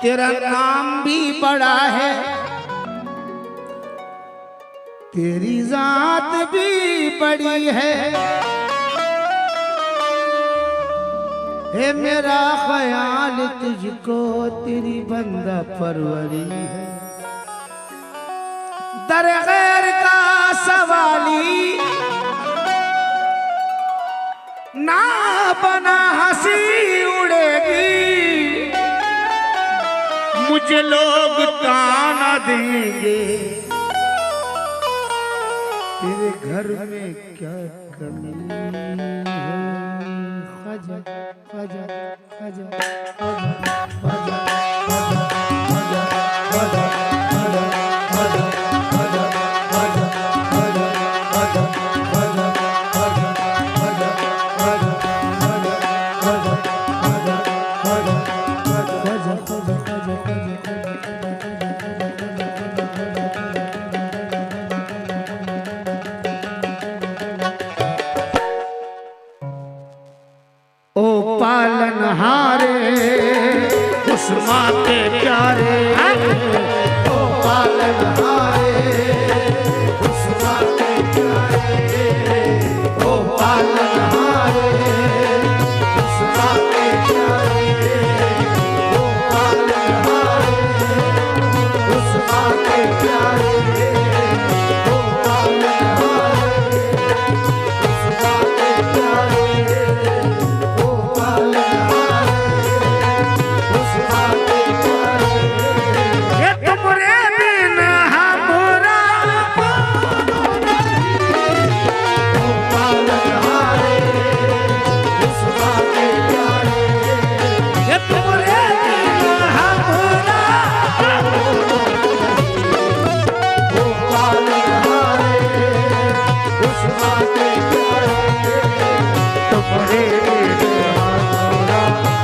तेरा नाम भी बड़ा है, तेरी जात भी बड़ी है। है मेरा ख्याल तुझको तेरी बंदा परवरी है। दर गैर का सवाली ना बना हंसी उड़ेगी, मुझे लोग ताना देंगे तेरे घर में क्या कमी है। ख्वाजा ख्वाजा ख्वाजा ख्वाजा ख्वाजा ख्वाजा ख्वाजा पालनहारे उस माँ के प्यारे, ओ पालनहारे उस माँ के प्यारे, ओ पालनहारे उस माँ के प्यारे, ओ पालनहारे उस माँ के प्यारे, ओ पालनहारे उस माँ के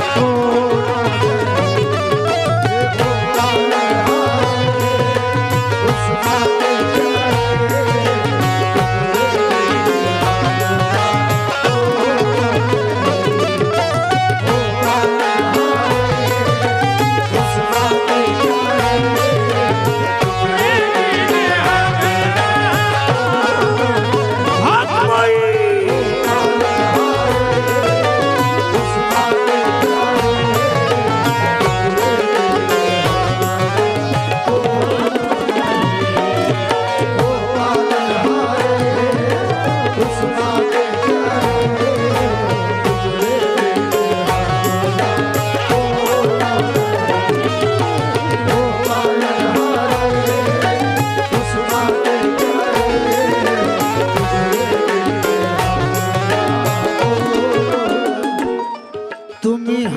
प्यारे।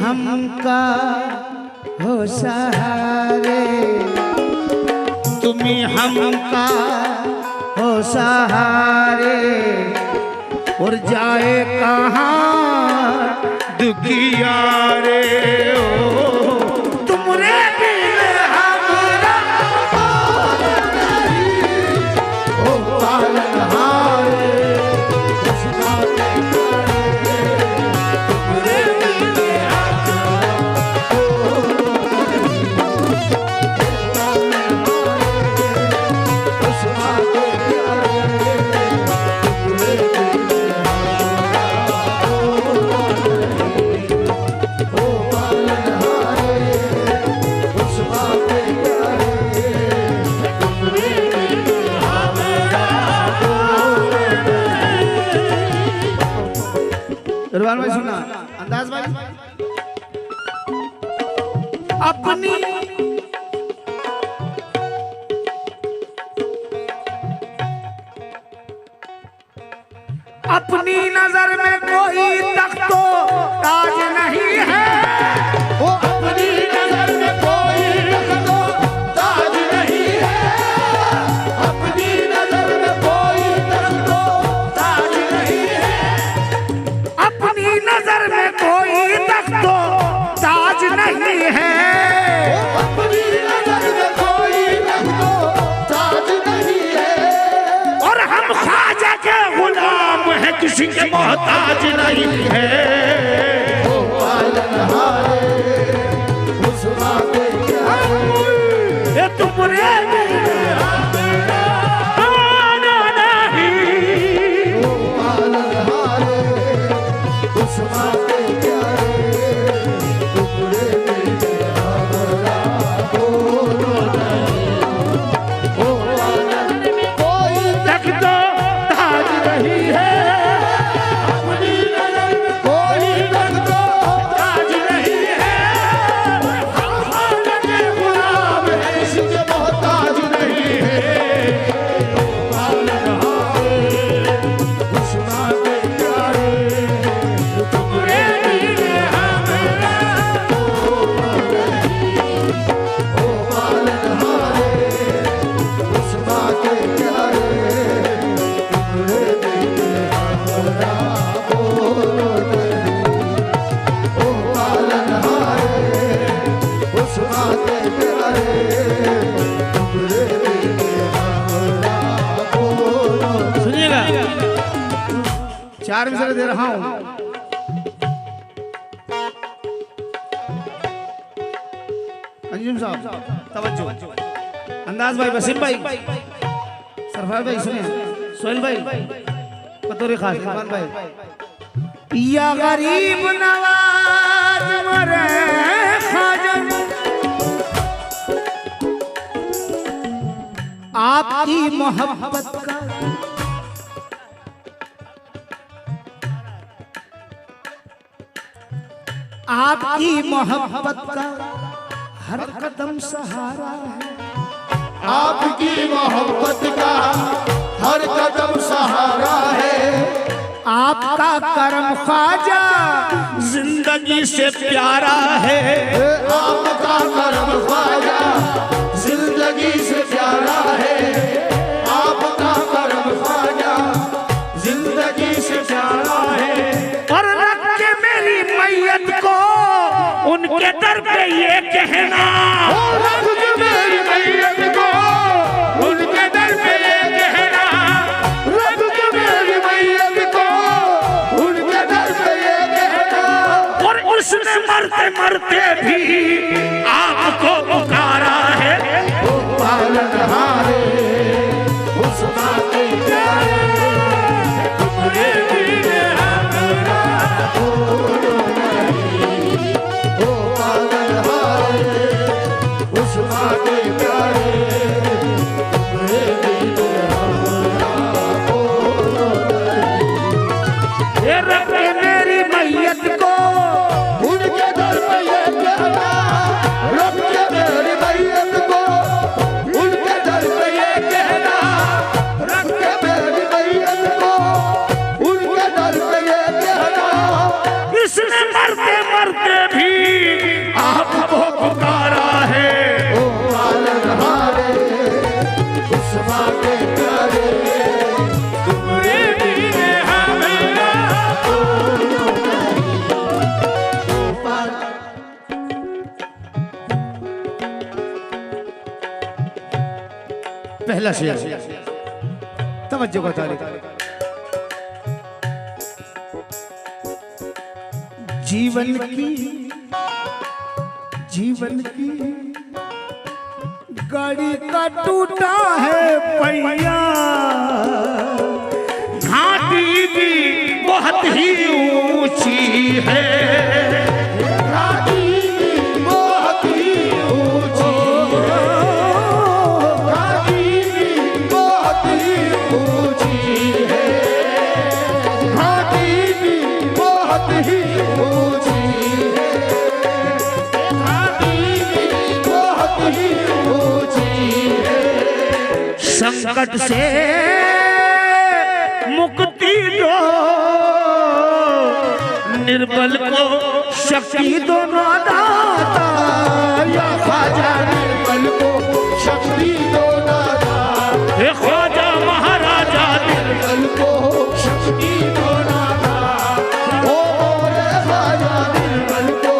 हमका हो सहारे, तुम्ही हमका हो सहारे, और जाए कहाँ दुखिया रे। ओ तुमरे बिन हमरा ओ पालनहारे रुबान भाई सुना अंदाज भाई। अपनी अपनी नजर में कोई तख्तो ताज नहीं है, वो अपनी नजर में कोई तख्तो ताज नहीं है, अपनी नजर में कोई तख्तो ताज नहीं है, अपनी नजर में कोई तख्तो ताज नहीं है, अपनी नजर में कोई तख्तो ताज नहीं है, और हम ख्वाजा के गुलाम हैं, किसी के मोहताज नहीं है। ओ पालनहारे उस माँ के तुमरे चार मिसरे दे रहा हूं। अंजुम साहब तवज्जो, अंदाज भाई, वसीम भाई, सरफराज भाई सुनिए, सोहेल भाई, बतौर खास इरफान भाई। या गरीब नवाज मरे खाजन आपकी मोहब्बत का आपकी मोहब्बत का हर कदम सहारा है। आपकी मोहब्बत का हर कदम सहारा है। आपका करम ख्वाजा जिंदगी से प्यारा है। आपका करम ख्वाजा जिंदगी से प्यारा है। आपका करम ख्वाजा जिंदगी से प्यारा है। और रख के मेरी मैयत को उनके दर पे ये कहना, रख के मेरी मैयत को उनके दर पे ये कहना, रख के मेरी मैयत को उनके दर पे ये कहना। और उसने मरते मरते भी आपको पुकारा है। ओ पालनहारे उस माँ के प्यारे, तुम्हारे बिन हमरा कोई नहीं। ओ पालनहारे उस माँ के प्यारे, तुम्हारे बिन हमरा कोई नहीं। ये रख के मेरी मैयत को उनके दर पे ये कहना, रख के मेरी मैयत को उनके दर पे ये कहना, रख के मेरी मैयत को उनके दर पे ये कहना। इसने मरते मरते भी आपको पुकारा है। ओ पालनहारे उस माँ के प्यारे, तुम्हारे बिन हमरा कोई नहीं। ओ पहला शेर तवज्जो का तारीख। जीवन की गाड़ी का टूटा है पहिया, घाटी भी बहुत ही ऊंची है। घाटी भी बहुत ही ऊंची है। घाटी भी बहुत ही ऊंची है। घाटी भी बहुत ही ऊंची है। घाटी भी बहुत ही ऊंची है। संकट से मुक्ति दो, निर्बल को शक्ति दो दाता। या ख्वाजा निर्बल को शक्ति दो दाता। हे ख्वाजा महाराजा निर्बल को शक्ति दो दाता। ओ रे ख्वाजा निर्बल को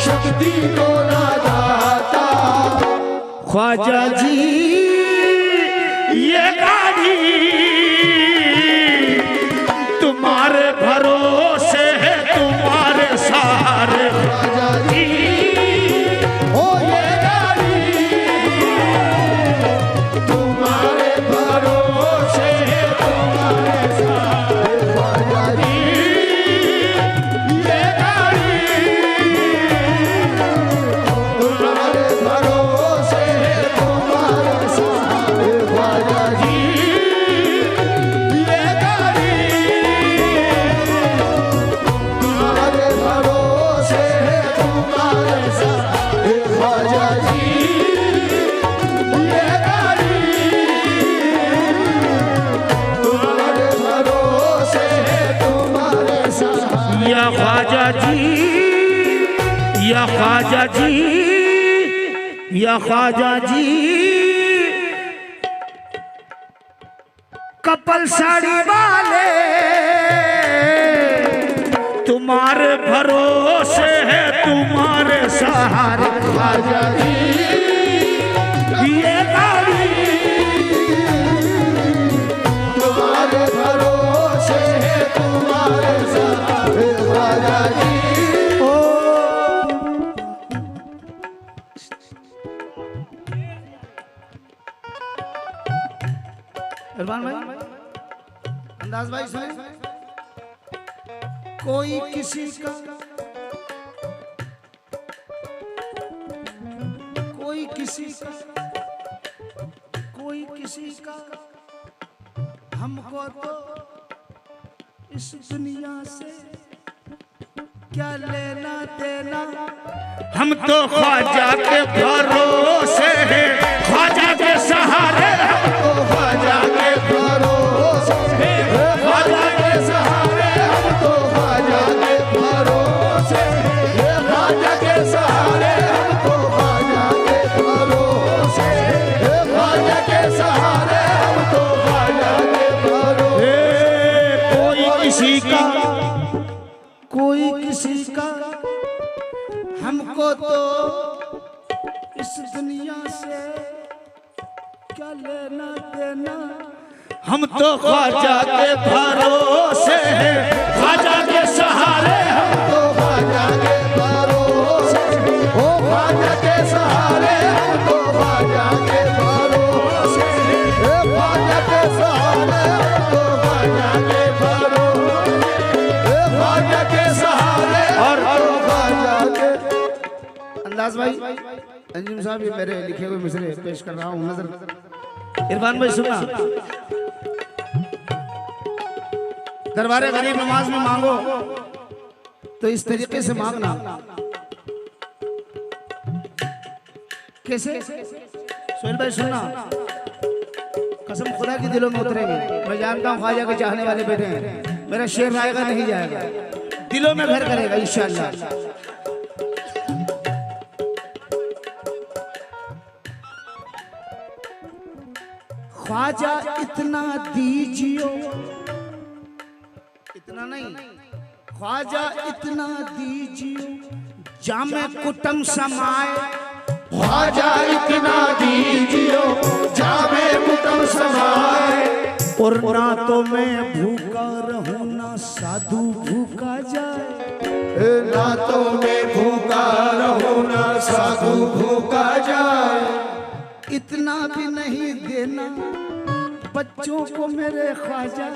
शक्ति दो दाता। ख्वाजा जी ये गाड़ी तुम्हारे भरोसे है, तुम्हारे सहारे। ख्वाजा जी ओ ये गाड़ी जी या ख्वाजा जी, कपल साड़ी वाले तुम्हारे भरोसे है, तुम्हारे सहारे ख्वाजा जी ये गाड़ी तुम्हारे भरोसे है, तुम्हारे सहारे ख्वाजा जी। इरफान भाई, अंदाज भाई सुने, कोई किसी का, कोई किसी का, कोई किसी का, हमको तो इस दुनिया से क्या लेना देना, हम तो ख्वाजा के भरोसे हैं, ख्वाजा के सहारे, तो ख्वाजा के भरोसे है, ख्वाजा के सहारे हम तो ख्वाजा के भरोसे है, ख्वाजा के सहारे हम तो ख्वाजा के भरोसे है, ख्वाजा के सहारे हम तो ख्वाजा के भरोसे। कोई किसी का, कोई किसी का, हमको तो इस दुनिया से क्या लेना देना, हम तो ख्वाजा के भरोसे हैं, ख्वाजा के सहारे, हम तो ख्वाजा के भरोसे ओ ख्वाजा के सहारे हम तो ख्वाजा के भरोसे ए ख्वाजा के सहारे हम तो ख्वाजा के भरोसे ए ख्वाजा के सहारे और ख्वाजा के। अंदाज भाई, अंजुम साहब ये मेरे लिखे हुए मिसरे पेश कर रहा हूँ, नजर। इरफान भाई सुना, दरबारे गरीब नवाज में मांगो तो इस तरीके से मांगना। कैसे? सोहेल भाई सुनना, कसम खुदा की दिलों में उतरेगी। मैं जानता हूँ ख्वाजा के चाहने वाले बैठे हैं, मेरा शेर आएगा नहीं जाएगा, दिलों में घर करेगा इंशाअल्लाह। ख्वाजा इतना दीजियो, इतना नहीं, ख्वाजा इतना दीजियो जामे कुटुम समाए, ख्वाजा इतना दीजियो जामे कुटुम समाए, और ना तो मैं भूखा रहूं ना साधु भूखा जाए, ना तो मैं भूखा रहूं ना साधु भूखा जाए। इतना भी नहीं देना बच्चों को मेरे ख्वाजा,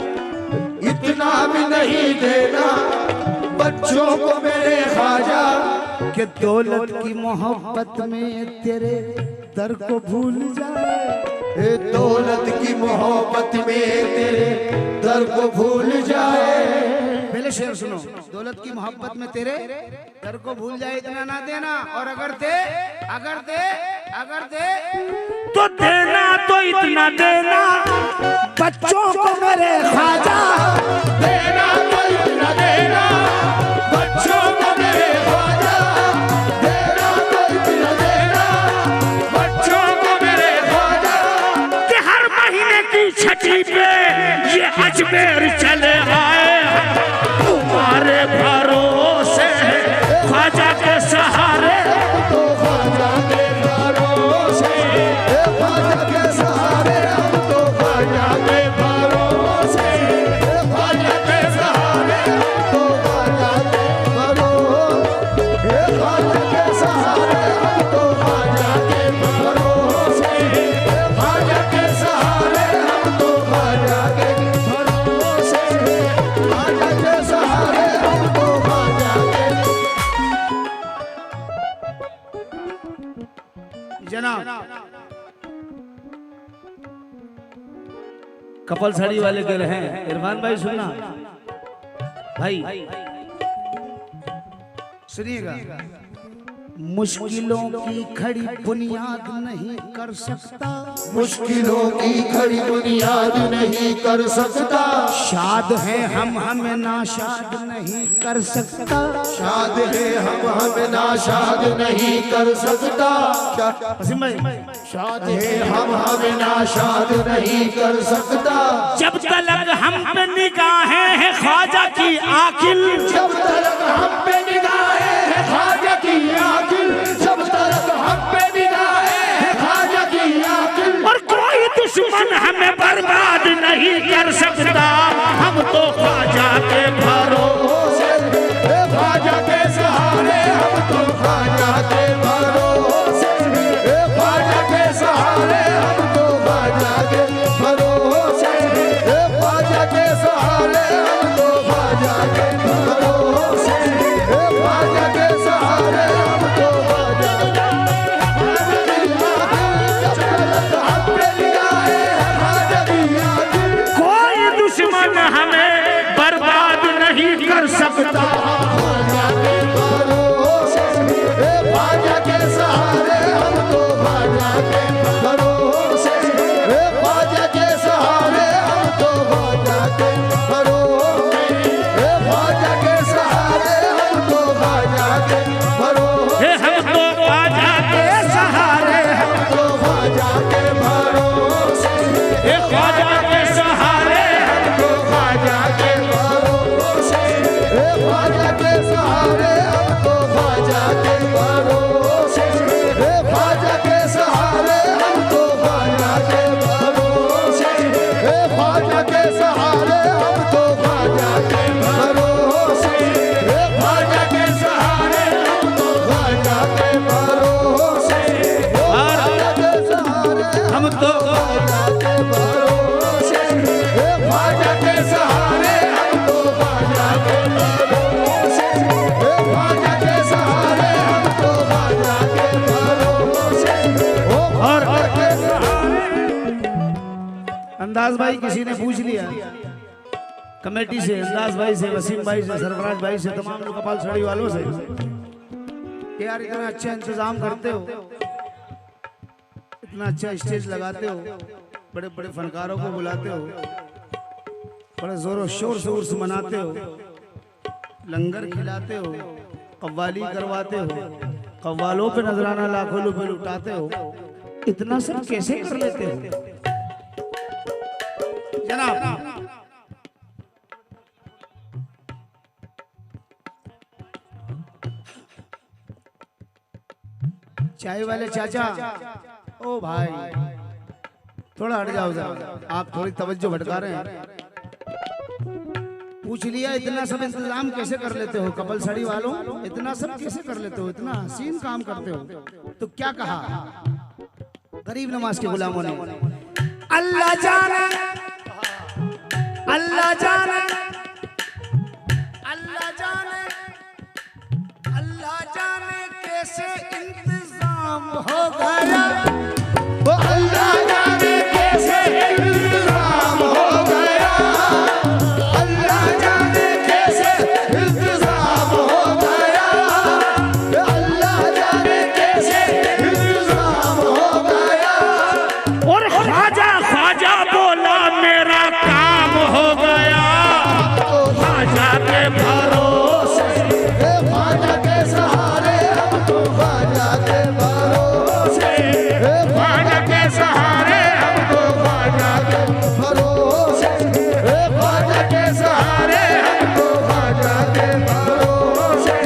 इतना भी नहीं देना बच्चों को मेरे ख्वाजा, कि दौलत की मोहब्बत में तेरे दर को भूल जाए, दौलत की मोहब्बत में तेरे दर को भूल जाए। पहले शेर सुनो, दौलत की मोहब्बत में तेरे दर को भूल जाए, इतना ना देना, और अगर दे, अगर दे, अगर दे तो देना तो इतना देना बच्चों को मेरे ख्वाजा, देना तो इतना देना बच्चों को मेरे ख्वाजा, देना तो इतना देना बच्चों को मेरे ख्वाजा, कि हर महीने की छठी पे ये अजमेर चले आए, तुम्हारे भरोसे ख्वाजा के सहारे, तो ख्वाजा के भरोसे ख्वाजा के सहारे हम तो ख्वाजा के भरोसे ख्वाजा के सहारे हम तो ख्वाजा के भरोसे ख्वाजा के सहारे हम तो ख्वाजा के भरोसे ख्वाजा के सहारे हम तो ख्वाजा के भरोसे ख्वाजा के सहारे हम तो ख्वाजा के। जनाब कपल साड़ी वाले कह रहे हैं, इरफान भाई सुनना, भाई सुनिएगा, मुश्किलों की खड़ी बुनियाद नहीं कर सकता, मुश्किलों की खड़ी बुनियाद नहीं कर सकता। शाद है हम हमें नाशाद नहीं कर सकता, शाद है हम हमें नाशाद नहीं कर सकता। वसीम भाई, शाद है हम हमें नाशाद नहीं कर सकता। जब तक हम पे निगाहें हैं ख्वाजा की आकिल, जब तक हम पे निगाहें हैं ख्वाजा की आकिल, जब तक हम पे निगाहें हैं ख्वाजा की आकिल। और कोई दुश्मन हमें बर्बाद नहीं कर सकता, हम तो ख्वाजा के भरोसे, ख्वाजा के सहारे, हम तो ख्वाजा के भरोसे, ख्वाजा के सहारे, हम तो ख्वाजा के भरोसे, ख्वाजा के सहारे, हम तो ख्वाजा के भरोसे, ख्वाजा के सहारे, हम तो ख्वाजा के कोई दुश्मन हमें बर्बाद नहीं कर सकता। ख्वाजा के भरोसे, ख्वाजा के सहारे, हम तो ख्वाजा के भरोसे, ख्वाजा के सहारे, हम तो ख्वाजा के भरोसे, ख्वाजा के सहारे, हम तो ख्वाजा के भरोसे, हम तो ख्वाजा के सहारे, हम तो ख्वाजा के भरोसे, ख्वाजा के सहारे, हम तो ख्वाजा के भरोसे, ख्वाजा के सहारे, हम तो ख्वाजा के भरोसे, ख्वाजा के सहारे, हम तो ख्वाजा के भरोसे, ख्वाजा के सहारे, हम तो ख्वाजा के भरोसे, ख्वाजा के सहारे, हम तो ख्वाजा के भरोसे, ख्वाजा के सहारे, हम तो ख्वाजा के भरोसे, ख्वाजा के सहारे, हम तो ख्वाजा के भरोसे, ख्वाजा के सहारे, हम तो ख्वाजा के भरोसे, और ख्वाजा के सहारे। अंदाज भाई किसी ने पूछ लिया कमेटी से, अंदाज भाई से, वसीम भाई से, सरफराज भाई से, तमाम लोग कपाल साड़ी वालों से कि यार इतना अच्छा इंतजाम करते हो, इतना अच्छा स्टेज लगाते हो, बड़े बड़े फनकारों को बुलाते हो, बड़े जोरों शोर से उर्स मनाते हो, लंगर खिलाते हो, कव्वाली करवाते हो, कव्वालों पे नजराना लाखों रुपए लुटाते हो, इतना सब कैसे कर लेते हो जनाब? चाय वाले चाचा, ओ भाई थोड़ा हट जाओ जरा, आप थोड़ी तवज्जो भटका रहे हैं। पूछ लिया इतना सब इंतजाम कैसे कर लेते हो कपल साड़ी वालों, इतना सब कैसे कर लेते हो, इतना हसीन काम करते हो? तो क्या कहा गरीब नवाज के गुलामों ने? अल्लाह जाने, अल्लाह जाने, अल्लाह जाने, अल्लाह जाने कैसे इंतजाम हो गया, वो अल्लाह जाने कैसे इंतजाम हो गया, अल्लाह जाने कैसे इंतजाम हो गया, अल्लाह जाने कैसे इंतजाम हो गया। और ख्वाजा ख्वाजा बोला मेरा काम हो गया, ख्वाजा के भरोसे, ख्वाजा के सहारे, हम तो ख्वाजा के भरोसे, ख्वाजा के सहारे, हम तो ख्वाजा के भरोसे, ख्वाजा के सहारे, हम तो ख्वाजा के भरोसे,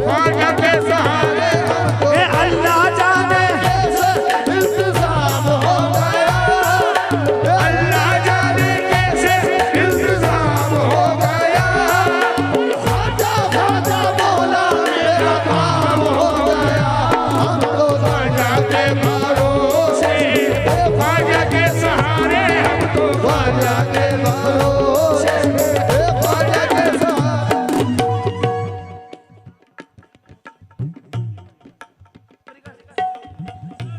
ख्वाजा के सहारे, हम तो अल्लाह जाने, कैसे इंतजाम हो गया, अल्लाह जाने कैसे इंतजाम हो गया। ख्वाजा ख्वाजा बोला मेरा काम हो गया, हम तो ख्वाजा के भरोसे, ख्वाजा के सहारे, हम तो ख्वाजा के भरोसे, ख्वाजा के सहारे।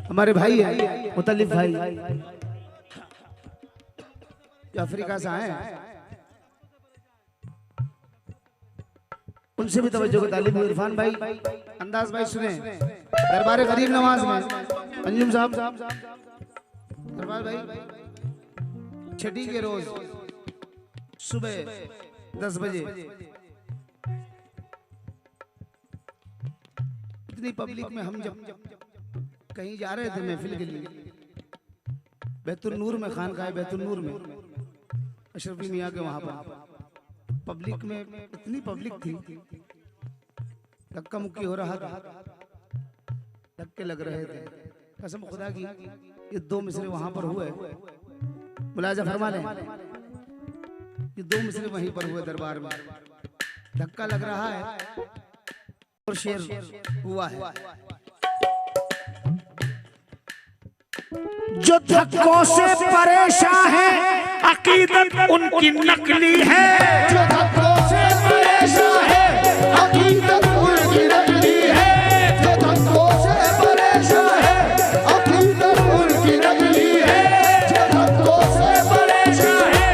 हमारे भाई है मुतल्लिफ भाई, जो अफ्रीका से आए हैं, उनसे भी तवज्जो को तालीम। इरफान भाई, अंदाज भाई सुने, दरबार गरीब नवाज में अंजुम साहब, दरबार भाई छठी के रोज सुबह 10 बजे इतनी पब्लिक में हम जब कहीं जा रहे थे महफिल के लिए, बैतुल नूर में, खानकाह बैतुल नूर में, अशरफी मियाँ के वहां पर पब्लिक में इतनी पब्लिक थी, धक्का मुक्की हो रहा था, धक्के लग रहे थे। कसम खुदा की ये 2 मिसरे वहां पर हुए, मुलाजा फरमा लें, ये 2 मिसरे वहीं पर हुए दरबार में, धक्का लग रहा है और शेर हुआ है। जो धक्कों से परेशान है अकीदत उनकी नकली है, जो धक्कों से परेशान है अकीदत उनकी नकली है, जो धक्कों से परेशान है अकीदत उनकी नकली है, जो धक्कों से परेशान है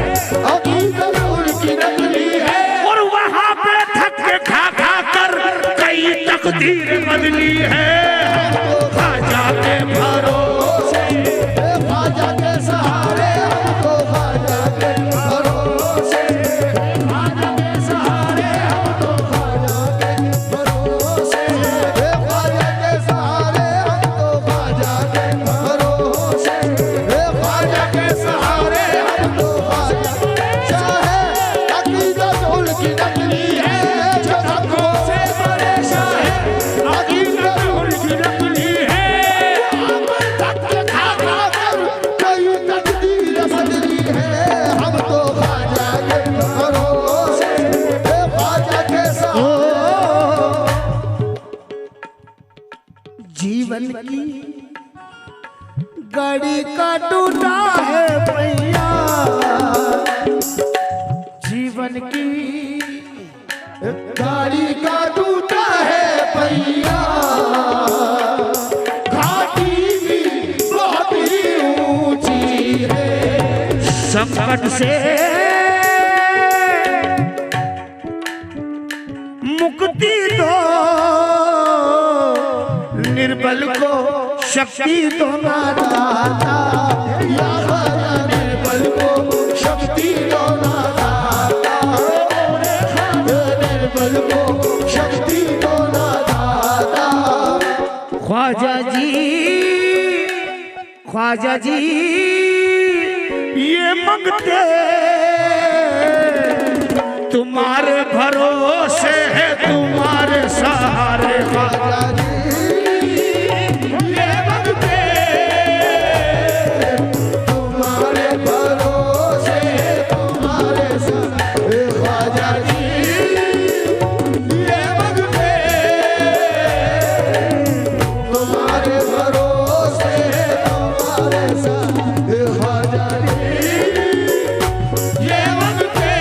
अकीदत उनकी नकली है। और वहां पे धक्के खा खा कर कई तकदीर बदली है। ख्वाजा के भरोसे, ख्वाजा के सहारे हमको, ख्वाजा के भरोसे, ख्वाजा के सहारे हमको, ख्वाजा के भरोसे, ख्वाजा के सहारे हमको, ख्वाजा के भरोसे, ख्वाजा के सहारे हमको, ख्वाजा चाहे अकीदत उनकी नकली है, जो धक्कों से परेशान है अकीदत उनकी नकली है। धक्के खा खा कर कई तकदीर बदली है, हम तो ख्वाजा के भरोसे, ख्वाजा के सहारे। जीवन की गाड़ी का टूटा है भैया, जीवन की गाड़ी का टूटा है पहिया, घाटी भी बहुत ही ऊंची है, संकट से मुक्ति दो, निर्बल को शक्ति दो ना दाता। या ख्वाजा निर्बल को शक्ति दो ना दाता, निर्बल को शक्ति दो ना दाता। ख्वाजा जी ये मंगते तुम्हारे भरोसे है, तुम्हारे सहारे। ख्वाजा जी ये मंगते तुम्हारे भरोसे, तुम्हारे सहारे। ख्वाजा जी ये मंगते तुम्हारे भरोसे, तुम्हारे सहारे। ख्वाजा जी ये मंगते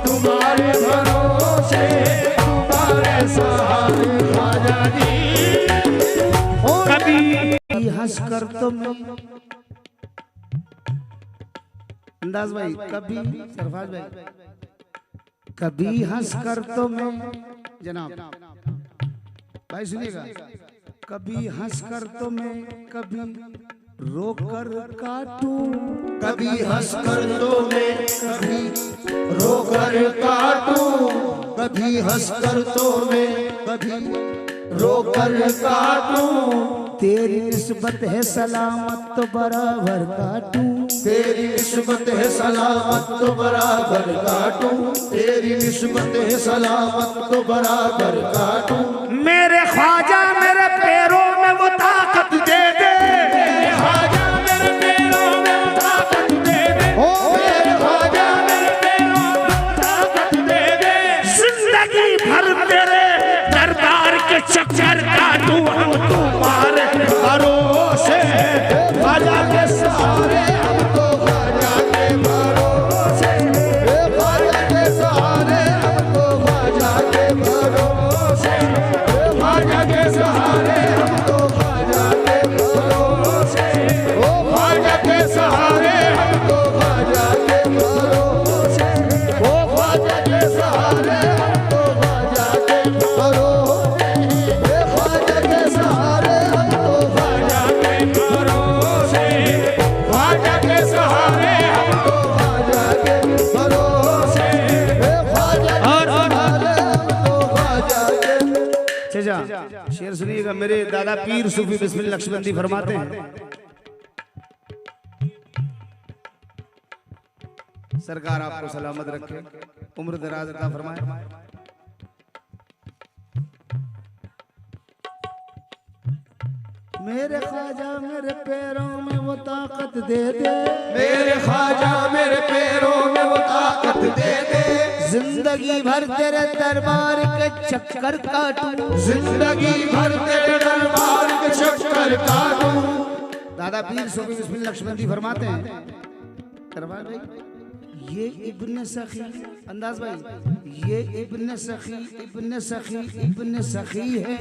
तुम्हारे भरोसे, तुम्हारे सहारे। ख्वाजा जी कभी हंस कर तुम, अंदाज भाई, कभी सरफराज भाई, कभी हंस कर तो मैं, जनाब भाई सुनिएगा, कभी हंस कर तो मैं कभी रो कर काटूं, कभी हंस कर तो मैं कभी रो कर काटूं, कभी हंस कर तो मैं कभी रो कर काटूं। तेरी निस्बत है सलामत तो बराबर काटूं, तेरी निस्बत है सलामत तो बराबर काटूं, तेरी निस्बत है सलामत तो बराबर काटूं। मेरे ख्वाजा मेरे पैरों में वो ताकत दे दे, ख्वाजा मेरे पैरों में वो ताकत दे दे, ओ मेरे ख्वाजा मेरे पैरों में ताकत दे दे। जिंदगी भर तेरे दरबार के चक्कर काटूं, हम तुम्हारे भरोसे। ख्वाजा के सहारे हमको, ख्वाजा के भरोसे, ख्वाजा के सहारे हमको, ख्वाजा के भरोसे, ख्वाजा के सहारे हमको, ख्वाजा के भरोसे, ओ ख्वाजा के सहारे हमको, ख्वाजा के भरोसे, ओ ख्वाजा के सहारे। जब मेरे दादा पीर सूफी बिस्मिल्लाह नक्शबंदी फरमाते हैं, सरकार आपको सलामत रखे, उम्र दराज अता फरमाए। मेरे ख्वाजा मेरे पैरों में वो ताकत दे दे, मेरे ख्वाजा मेरे पैरों में वो ताकत दे दे, जिंदगी भर तेरे दरबार के चक्कर काटूं, जिंदगी भर तेरे दरबार के चक्कर काटूं। दादा पीर सूफी बिस्मिल्लाह नक्शबंदी फरमाते हैं, दरबार भाई ये इब्न सखी, अंदाज भाई ये इब्न सखी इब्न सखी इब्न सखी है,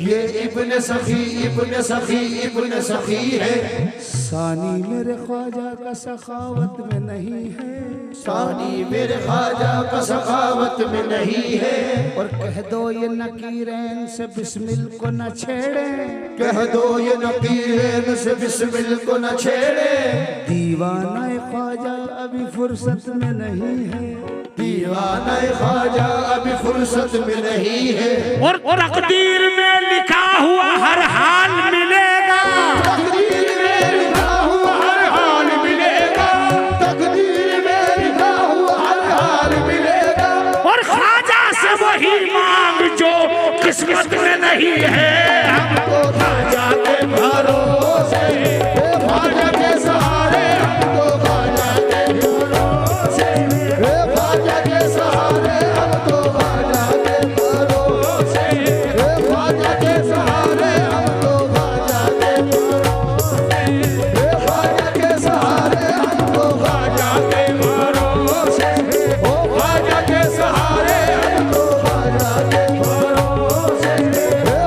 ये इब्न सखी इब्न सखी इब्न सखी है। सानी मेरे ख्वाजा का सखावत में नहीं है, सानी मेरे ख्वाजा का सखावत में नहीं है। और कह दो ये नकीरैन से बिस्मिल को न छेड़े, कह दो ये नकीरैन से बिस्मिल को न छेड़े। दीवाना ख्वाजा अभी फुर्सत में नहीं है, दीवाना ख्वाजा अभी फुर्सत में नहीं है। और तकदीर में लिखा हुआ हर हाल मिलेगा, तकदीर में लिखा हुआ हर हाल मिलेगा, तकदीर में लिखा हुआ हर हाल मिलेगा। और ख्वाजा से वही मांग जो किस्मत में नहीं है। हमको ख्वाजा के भरोसे, ख्वाजा के सहारे, हमको ख्वाजा के भरोसे, ख्वाजा के सहारे, हमको ख्वाजा के भरोसे, ख्वाजा के सहारे, हमको ख्वाजा के भरोसे, ख्वाजा के सहारे, हमको ख्वाजा के भरोसे, ओ ख्वाजा के सहारे, हमको ख्वाजा के भरोसे,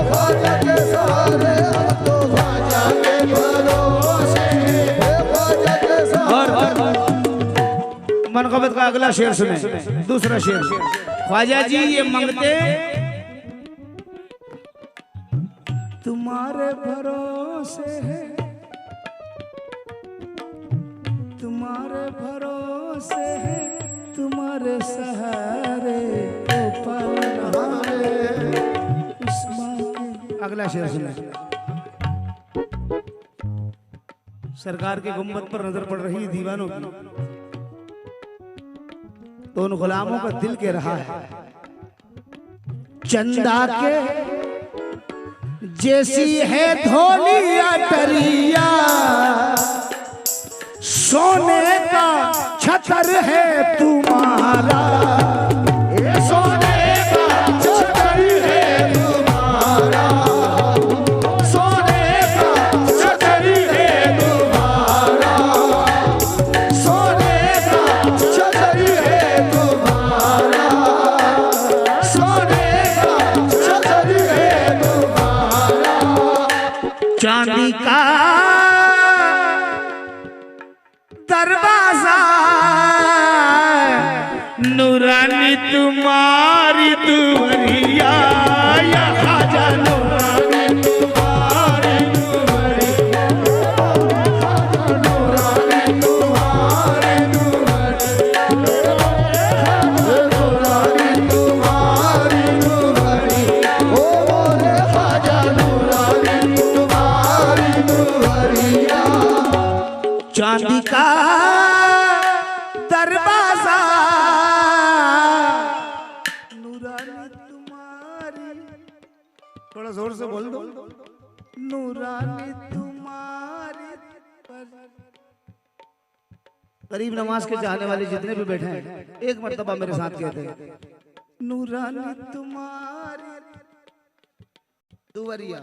ख्वाजा के सहारे, हमको ख्वाजा के भरोसे, ख्वाजा के सहारे। मनक़बत का अगला शेर सुने, दूसरा शेर। ख्वाजा जी ये मांगते तुम्हारे भरोसे है, तुम्हारे भरोसे है, तुम्हारे सहारे ओ पालनहारे उस्मान के। अगला शेर सुने। सरकार के गुम्बद पर नजर पड़ रही दीवानों की, तो उन गुलामों का दिल कह रहा है चंदा के जैसी है धोलिया टरिया, सोने का छतर है तुम्हारा, ये सोने का छतर है तुम्हारा, सोने का छतर है तुम्हारा, सोने का छतर है तुम्हारा, सोने का छतर है तुम्हारा। चांदी का दरवाजा नूरानी तुम्हारी दुवरिया, या ख्वाजा नूरानी तुम्हारी दुवरिया, नूरानी तुम्हारी दुवरिया, नूरानी तुम्हारी दुवरिया, ओ मोरे ख्वाजा नूरानी तुम्हारी दुवरिया। चांदी का दरवाजा नूरानी तुम्हारी, थोड़ा जोर से बोल दो, नूरानी तुम्हारी। करीब नमाज के चाहने वाले जितने भी बैठे हैं एक मर्तबा मेरे साथ कहते हैं नूरानी तुम्हारी दुवरिया,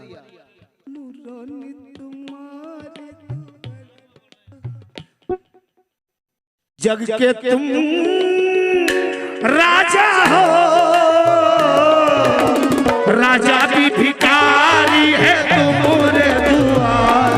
नूरानी तुम्हारी जग के तुम राजा हो, राजा भी भिखारी है तुम्हारे द्वार।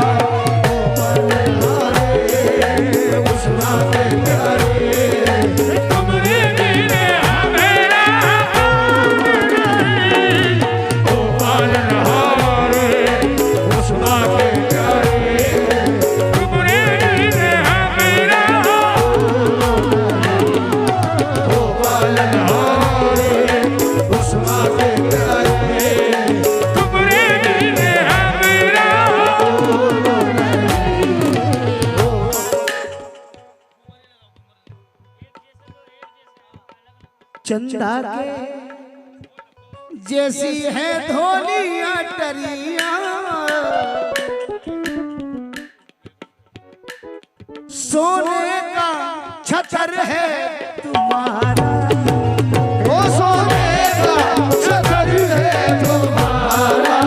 चंदा के जैसी है धोलियां टरियां, सोने का छतर है तुम्हारा, ओ सोने का छतर है तुम्हारा,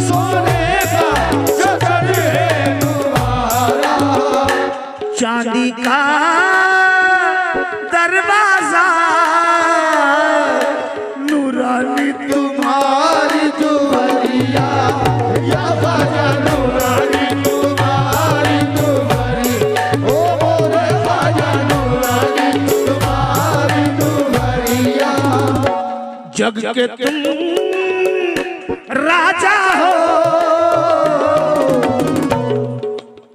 सोने का छतर है तुम्हारा, चांदी का दरवाजा नूरानी तुम्हारी दुआरिया, या ख्वाजा नूरानी तुम्हारी दुआरी, ओ मोरे ख्वाजा नूरानी तुम्हारी दुआरिया। जग के तुम राजा हो,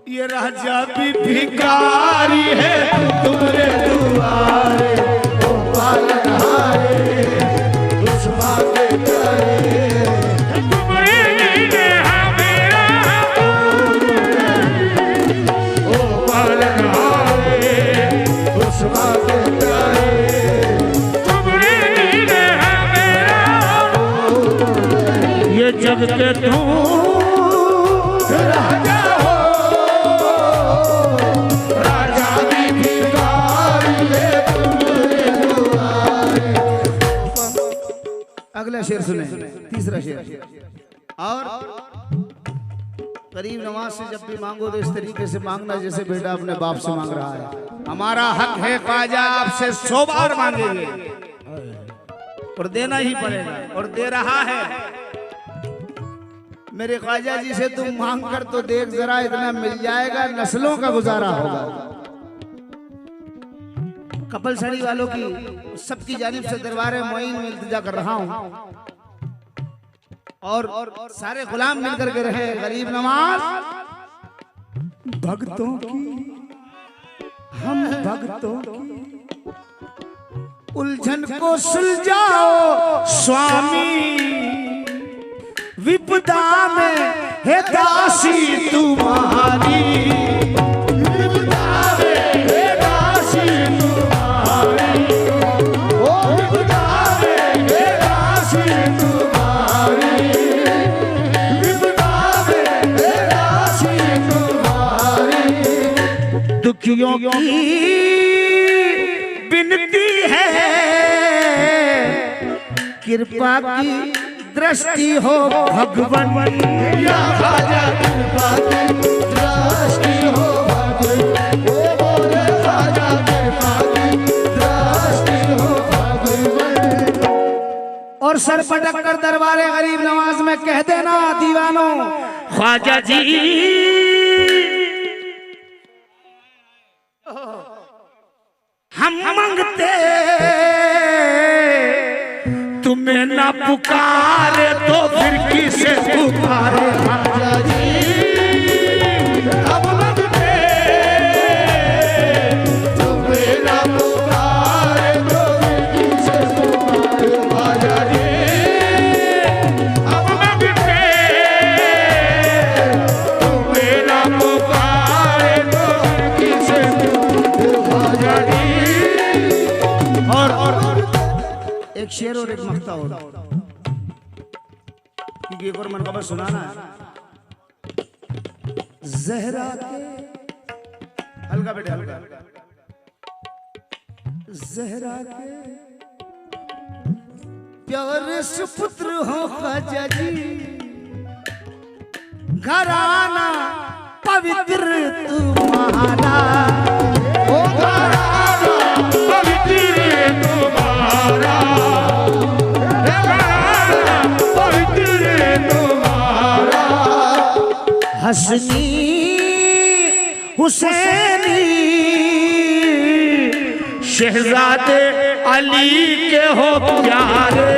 ये राजा भी भिखारी है तुम्हारे दुआरे, ओ पालनहारे, उस मांगे करे, तुम्हारे लिए मेरा ओ पालनहारे, उस मांगे करे, तुम्हारे लिए मेरा, ये जग के तुम राजा हो, राजा भी भिखारी है तुम्हारे दुआरे। अगला शेर सुने, तीसरा शेर। और गरीब नवाज से जब भी मांगो तो इस तरीके से मांगना जैसे बेटा अपने बाप से मांग रहा है। हमारा हक है ख्वाजा आपसे 100 बार मांगेंगे और देना ही पड़ेगा, और दे रहा है। मेरे ख्वाजा जी से तुम मांग कर तो देख जरा, इतना मिल जाएगा नस्लों का गुजारा होगा। कपल साड़ी वालों की सबकी जानिब से दरबार मोइन में इल्तिजा कर रहा हूं, और सारे गुलाम मिलकर के रहे। गरीब नवाज भक्तों की, हम भक्तों की उलझन को सुलझाओ स्वामी, विपदा में है दासी तुम्हारी, विपदा में है दासी तुम्हारी, ओ विपदा में है दासी तुम्हारी, विपदा में है दासी तुम्हारी। दुखियों की विनती है, कृपा की दृष्टि हो भगवन, या ख्वाजा कृपा की दृष्टि हो भगवन, ओ मोरे ख्वाजा कृपा की दृष्टि हो भगवन। और सर पटक कर दरबारे गरीब नवाज में कह देना दीवानों, ख्वाजा जी हम मांगते तुम्हें ना पुकारे तो फिर किसे पुकारे। ख्वाजा जी हम मांगते तुम्हें ना पुकारे तो फिर किसे पुकारे। ख्वाजा जी हम मांगते तुम्हें ना पुकारे तो फिर किसे पुकारे। ख्वाजा जी और एक शेर और एक मख्ता और, क्योंकि एक और मनकबत सुनाना है। जहरा के, हल्का बेटे हल्का, जहरा के प्यारे सुपुत्र हो ख्वाजा जी, घराना पवित्र तुम्हारा, ओ घराना पवित्र तुम्हारा, घराना पवित्र तुम्हारा। हसनी हुसैनी शहजादे अली के हो प्यारे,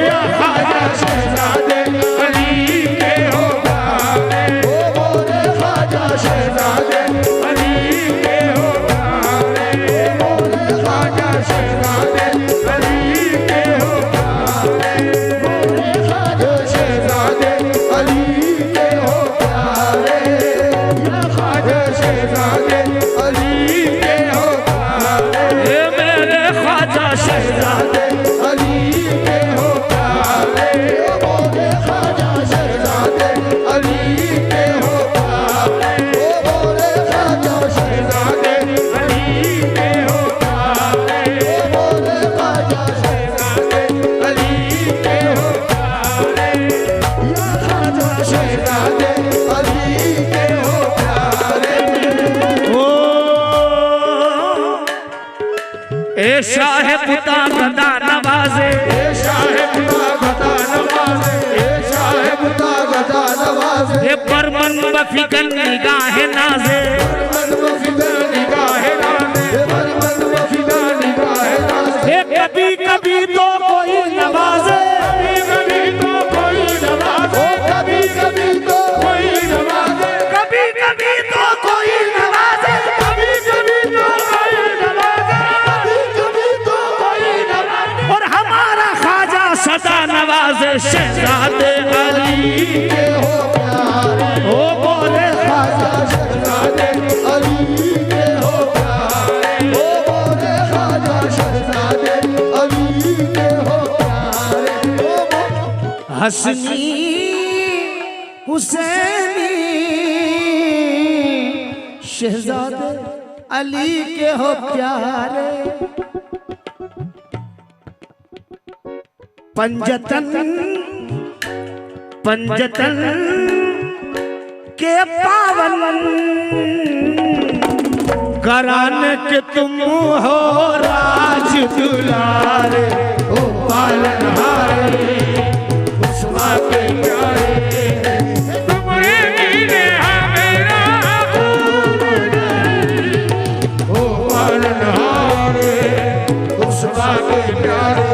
या ख्वाजा शहजादे अली के हो प्यारे, ओ मोरे ख्वाजा शहजादे अली के हो प्यारे, ओ मोरे ख्वाजा शहजादे अली के हो प्यारे, मोरे ख्वाजा शहजादे अली के हो प्यारे, या ख्वाजा शहजादे अली के हो प्यारे, मेरे ख्वाजा शाह पुता गदा नवाजे, शाह पुता गदा नवाजे, शाह पुता गदा नवाजे, बरमन बफिकन निगाह नाजे, बरमन बफिदा निगाह नाजे, बरमन बफिदा निगाह नाजे, कभी कभी तो कोई नवाजे, कभी तो कोई नवाजे, कभी कभी तो कोई नवाजे, कभी कभी तो कोई नवाजे, कभी कभी तो कोई नवाजे, कभी कभी तो कोई नवाजे, और हमारा ख्वाजा सदा नवाजे शहजादे अली के हो प्यारे, ओ बोले ख्वाजा शहजादे अली के हो प्यारे, ओ बोले ख्वाजा शहजादे अली के हो प्यारे, ओ हसनी हुसैनी शहजादे अली के हो प्यारे, पंजतन पंजतन के पावन घराने के तुम हो राज दुलारे, ओ पालनहारे उस्मा के प्यारे, तुम्हें मिले मेरा ओ पालनहारे उस्मा के प्यारे,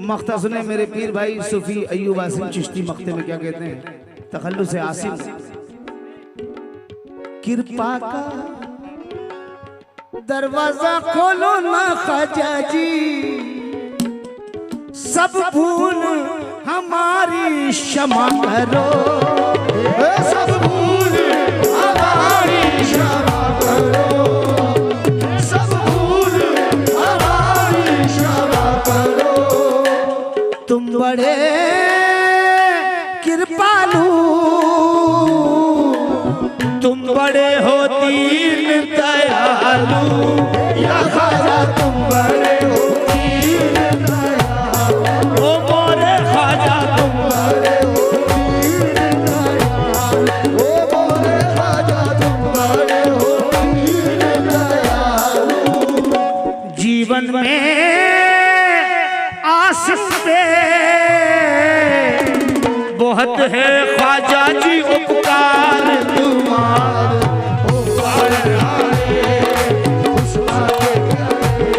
मख्ता सुने मेरे पीर भाई सूफी अय्यूब आसिम चिश्ती मख्ते में क्या कहते हैं, तखल्लुस आसिम, कृपा का दरवाजा खोलो ना ख्वाजा जी, सब भूल हमारी क्षमा करो, सब भूल हमारी क्षमा करो, सब भूल हमारी क्षमा करो, तुम बड़े कृपालु, तुम बड़े हो दीन दयालु, या ख्वाजा तुम बड़े हो दीन दयालु, ओ मोरे ख्वाजा तुम बड़े हो दीन दयालु, ओ मोरे ख्वाजा तुम बड़े हो दीन दयालु, जीवन में आसिफ पे बहुत है ख्वाजा जी उपकार तुम्हारे, ओ पालनहारे उस्मा के प्यारे,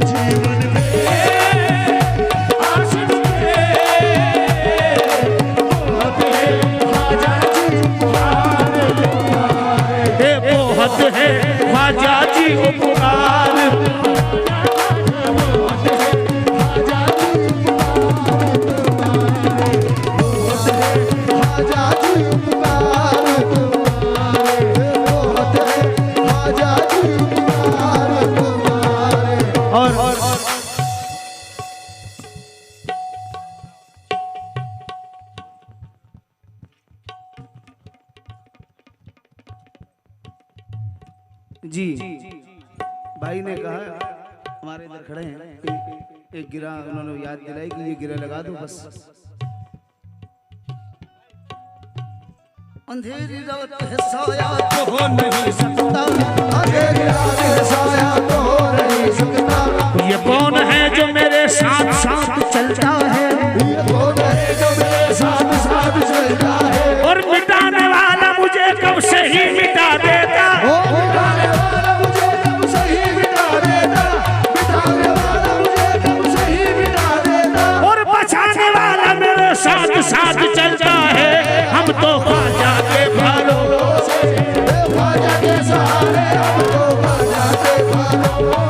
जीवन में आशिक के बहुत है ख्वाजा जी तुम्हारे, बहुत है ख्वाजा जी उपकार, जी भाई ने कहा हमारे इधर खड़े हैं, एक गिरा उन्होंने याद दिलाई कि ये गिरा लगा दो बस। अंधेरी रात है साया तो हो नहीं सकता, अंधेरी रात है साया तो हो नहीं सकता, ये कौन है जो मेरे साथ साथ चलता है, ये कौन है जो मेरे साथ साथ चलता है, और मिटाने वाला मुझे कब से ही मिटा देता, ओ मिटाने वाला मुझे कब से ही मिटा देता, मिटाने वाला मुझे कब से ही मिटा देता, और बचाने वाला मेरे साथ साथ चलता है, हम तो ख्वाजा के भरोसे, ख्वाजा के सहारे हम तो ख्वाजा के भरोसे,